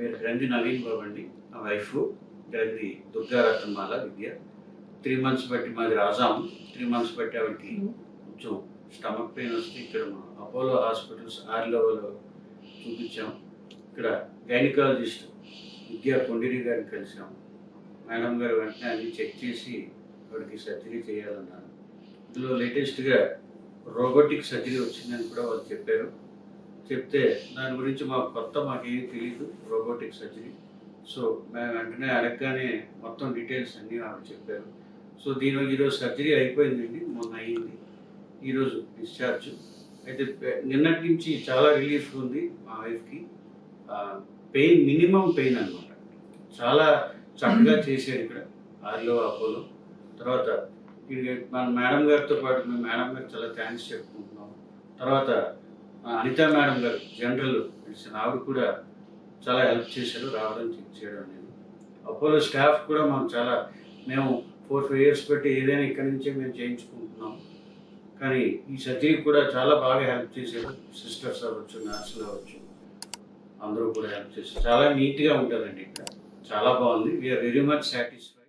పేరు గ్రంథి నవీన్ బాబు అండి. నా వైఫ్ గ్రంథి దుర్గారత్నమాల విద్య. 3 months బట్టి మాది రాజాము. 3 months బట్టి ఆవిడకి కొంచెం స్టమక్ పెయిన్ వస్తే ఇక్కడ మా అపోలో హాస్పిటల్స్ ఆర్లోవలో చూపించాం. ఇక్కడ గైనకాలజిస్ట్ విద్యా కొండిరి గారిని కలిసాం. మేడం గారు వెంటనే అన్ని చెక్ చేసి ఆవిడకి సర్జరీ చేయాలన్నారు. ఇందులో లేటెస్ట్గా రోబోటిక్ సర్జరీ వచ్చిందని కూడా వాళ్ళు చెప్పారు. చెప్తే దాని గురించి మాకేమీ తెలియదు రోబోటిక్ సర్జరీ. సో మేము వెంటనే అడగగానే మొత్తం డీటెయిల్స్ అన్నీ ఆవిడ చెప్పారు. సో ఈరోజు సర్జరీ అయిపోయిందండి, మొన్న అయ్యింది. ఈరోజు డిశ్చార్జ్ అయితే. నిన్నటి నుంచి చాలా రిలీఫ్ ఉంది మా వైఫ్కి. పెయిన్ మినిమం పెయిన్ అనమాట. చాలా చక్కగా చేశారు ఇక్కడ ఆర్లో అపోలో. తర్వాత మన మేడం గారితో పాటు మేము మేడం గారికి చాలా థ్యాంక్స్ చెప్పుకుంటున్నాం. తర్వాత అనితా మేడం గారు జనరల్ మెడిసిన్, ఆవిడ కూడా చాలా హెల్ప్ చేశారు రావడం, చెక్ చేయడం అనేది. అపోలో స్టాఫ్ కూడా మేము 4-5 years బట్టి ఏదైనా ఇక్కడి నుంచే మేము చేయించుకుంటున్నాం. కానీ ఈ సర్జరీ కూడా చాలా బాగా హెల్ప్ చేశారు. సిస్టర్స్ అవ్వచ్చు, నర్సులు అవ్వచ్చు, అందరూ కూడా హెల్ప్ చేశారు. చాలా నీట్గా ఉంటుందండి ఇక్కడ, చాలా బాగుంది. We are very much satisfied.